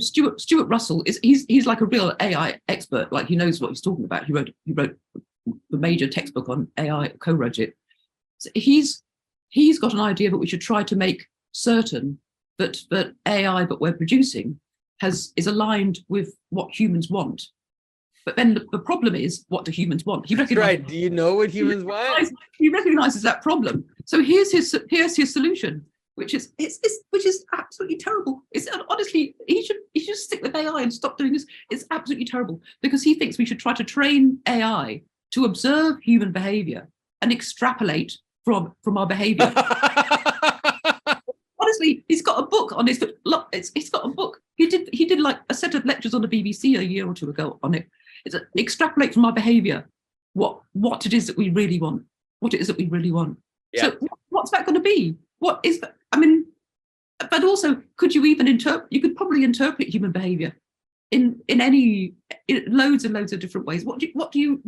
Stuart Russell he's like a real AI expert. Like, he knows what he's talking about. He wrote the major textbook on AI, co-wrote it. So he's got an idea that we should try to make certain that AI that we're producing is aligned with what humans want. But then the problem is, what do humans want? That's right. Do you know what humans want? He recognizes that problem. So here's his solution, which is absolutely terrible. It's honestly, he should stick with AI and stop doing this. It's absolutely terrible, because he thinks we should try to train AI to observe human behavior and extrapolate from our behavior. Honestly, he's got a book on this. Look, he's got a book. He did like a set of lectures on the BBC a year or two ago on it. It's extrapolate from our behavior what it is that we really want. What it is that we really want. Yeah. So what's that going to be? What is that? I mean, but also, could you even interpret? You could probably interpret human behavior in loads and loads of different ways. What do you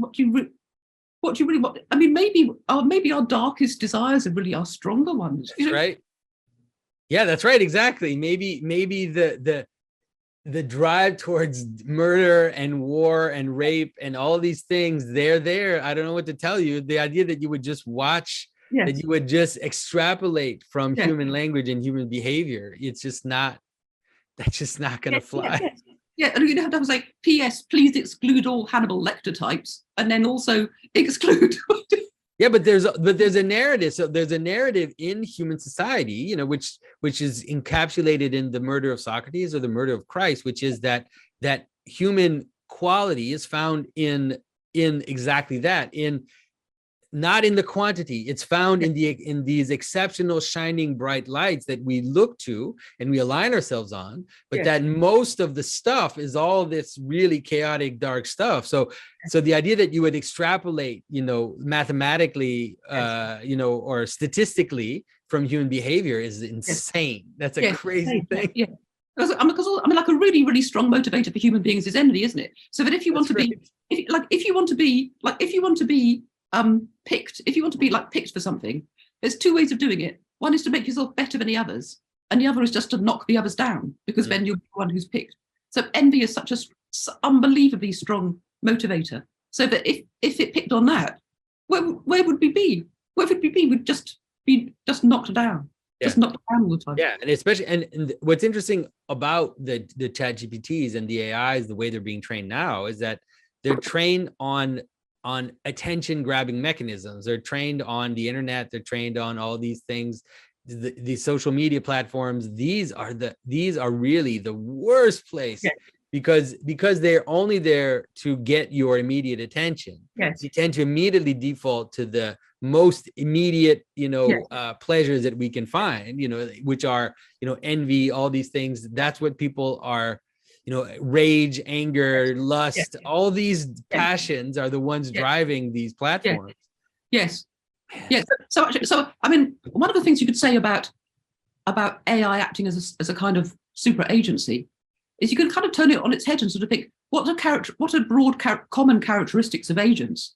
really want? I mean, maybe our darkest desires are really our stronger ones. That's right. Yeah, that's right. Exactly. Maybe the drive towards murder and war and rape and all these things, they're there. I don't know what to tell you. The idea that you would just watch, that you would just extrapolate from human language and human behavior, that's just not going to fly. Yeah, and you'd have to say, P.S. please exclude all Hannibal Lecter types, and then also exclude. Yeah, but there's a narrative. So there's a narrative in human society, which is encapsulated in the murder of Socrates or the murder of Christ, which is that human quality is found in exactly that, not in the quantity. It's found in these exceptional, shining, bright lights that we look to and we align ourselves on, but that most of the stuff is all this really chaotic, dark stuff. So the idea that you would extrapolate, mathematically, or statistically from human behavior is insane. That's a crazy thing. Yeah. Because like a really, really strong motivator for human beings is envy, isn't it? So that if you want to be picked for something, there's two ways of doing it. One is to make yourself better than the others, and the other is just to knock the others down, because then you're the one who's picked. So envy is such a unbelievably strong motivator. So that if it picked on that, where would we be? Where would we be? We'd just be knocked down. Just knocked down all the time. Yeah, and especially and what's interesting about the ChatGPTs and the AIs, the way they're being trained now, is that they're trained on attention grabbing mechanisms. They're trained on the internet. They're trained on all these things, the social media platforms. These are really the worst place, because they're only there to get your immediate attention. Yes. You tend to immediately default to the most immediate, pleasures that we can find, which are, envy, all these things. That's what people are, rage, anger, lust, all these passions are the ones driving these platforms. Yes. Yes. So I mean, one of the things you could say about AI acting as a kind of super agency is you can kind of turn it on its head and sort of think, what are broad common characteristics of agents?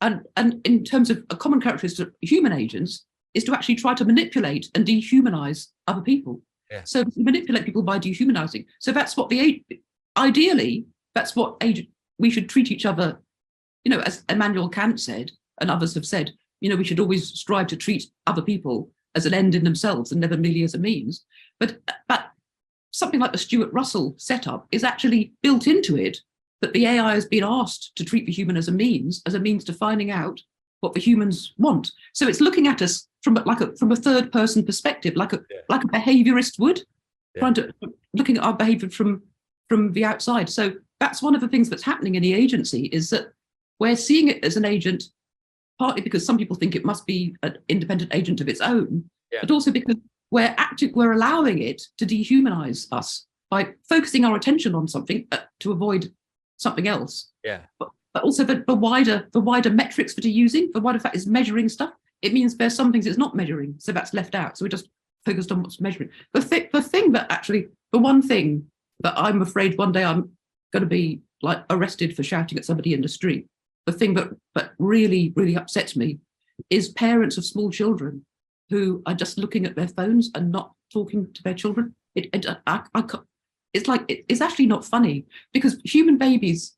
And in terms of a common characteristic of human agents is to actually try to manipulate and dehumanize other people. Yeah. So manipulate people by dehumanizing. So that's what ideally, that's what we should treat each other, as Immanuel Kant said, and others have said, we should always strive to treat other people as an end in themselves and never merely as a means. But something like the Stuart Russell setup is actually built into it, that the AI has been asked to treat the human as a means to finding out what the humans want. So it's looking at us from a third person perspective, like a behaviorist would, looking at our behavior from the outside. So that's one of the things that's happening in the agency, is that we're seeing it as an agent, partly because some people think it must be an independent agent of its own, but also because we're allowing it to dehumanize us by focusing our attention on something to avoid something else. Yeah. But also the wider metrics that are using, the wider fact is measuring stuff. It means there's some things it's not measuring, so that's left out. So we're just focused on what's measuring. The one thing that I'm afraid one day I'm going to be like arrested for shouting at somebody in the street. The thing that really, really upsets me is parents of small children who are just looking at their phones and not talking to their children. it's like it's actually not funny, because human babies.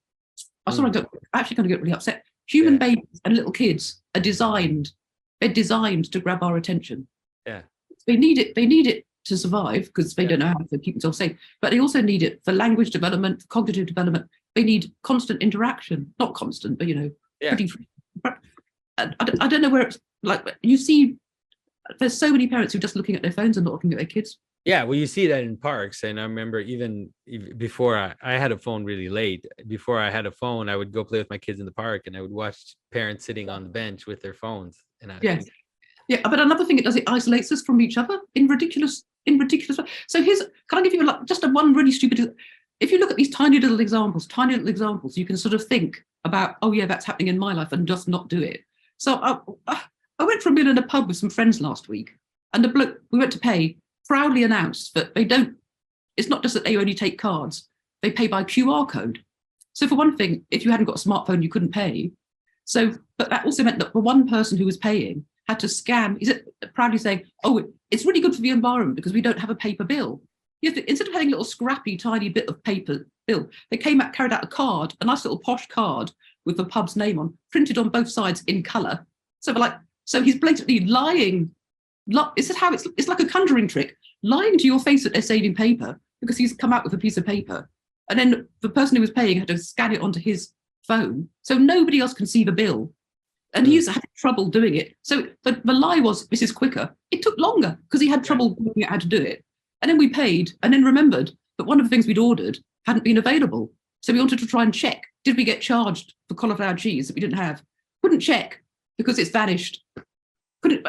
I'm sorry, I'm actually going to get really upset. Human babies and little kids are designed. They're designed to grab our attention. Yeah. They need it. They need it to survive, because they don't know how to keep themselves safe. But they also need it for language development, for cognitive development. They need constant interaction, not constant, but pretty. I don't know where it's like. You see, there's so many parents who are just looking at their phones and not looking at their kids. Yeah, well, you see that in parks. And I remember even before I had a phone really late, before I had a phone, I would go play with my kids in the park, and I would watch parents sitting on the bench with their phones. And yeah, but another thing it does, it isolates us from each other in ridiculous ways. So can I give you just one really stupid, if you look at these tiny little examples, you can sort of think about, oh yeah, that's happening in my life, and just not do it. So I went for a meal in a pub with some friends last week, and the bloke we went to pay proudly announced that it's not just that they only take cards, they pay by QR code. So for one thing, if you hadn't got a smartphone, you couldn't pay. So, but that also meant that the one person who was paying had to scan, he's proudly saying, oh, it's really good for the environment because we don't have a paper bill. Instead of having a little scrappy, tiny bit of paper bill, they carried out a card, a nice little posh card with the pub's name on, printed on both sides in colour. So he's blatantly lying. It's like a conjuring trick, lying to your face that they're saving paper, because he's come out with a piece of paper. And then the person who was paying had to scan it onto his phone, so nobody else can see the bill. And he's had trouble doing it. So the lie was, this is quicker. It took longer because he had trouble working out how to do it. And then we paid, and then remembered that one of the things we'd ordered hadn't been available. So we wanted to try and check, did we get charged for cauliflower cheese that we didn't have? Couldn't check because it's vanished. Couldn't,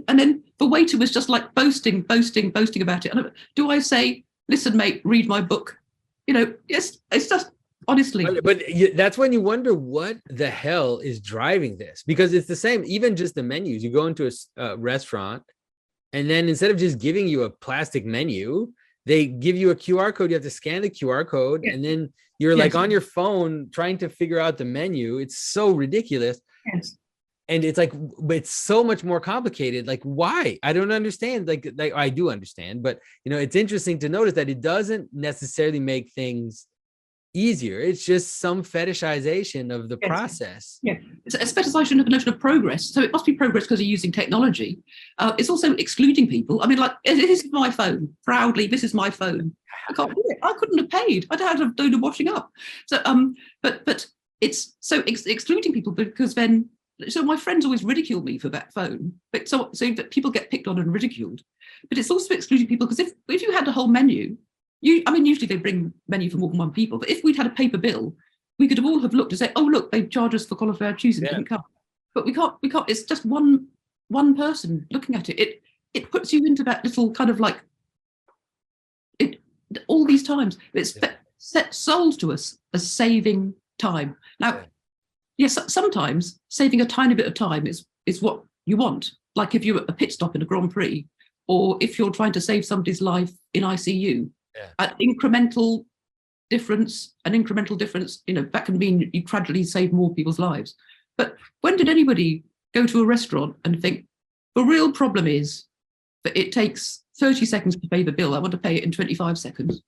and then the waiter was just like boasting about it. And do I say, listen, mate, read my book? Yes, it's just, honestly. But that's when you wonder what the hell is driving this, because it's the same, even just the menus. You go into a restaurant, and then instead of just giving you a plastic menu, they give you a QR code. You have to scan the QR code, and then you're like on your phone trying to figure out the menu. It's so ridiculous. Yes. And it's like, it's so much more complicated. Like, why? I don't understand. Like I do understand, but it's interesting to notice that it doesn't necessarily make things easier. It's just some fetishization of the process. Yeah, it's a fetishization of the notion of progress. So it must be progress because you're using technology. It's also excluding people. I mean, like, this is my phone. Proudly, this is my phone. I can't do it. I couldn't have paid. I don't have to do the washing up. So, but it's so excluding people, because then. So my friends always ridicule me for that phone, but so that people get picked on and ridiculed. But it's also excluding people, because if you had a whole menu, usually they bring menu for more than one people, but if we'd had a paper bill, we could have all looked and say, oh look, they charged us for cauliflower cheese and didn't come. But we can't. It's just one person looking at it. It puts you into that little kind of like it. All these times it's sold to us as saving time. Now. Yes, sometimes saving a tiny bit of time is what you want. Like if you're at a pit stop in a Grand Prix, or if you're trying to save somebody's life in ICU, an incremental difference, that can mean you gradually save more people's lives. But when did anybody go to a restaurant and think, the real problem is that it takes 30 seconds to pay the bill, I want to pay it in 25 seconds?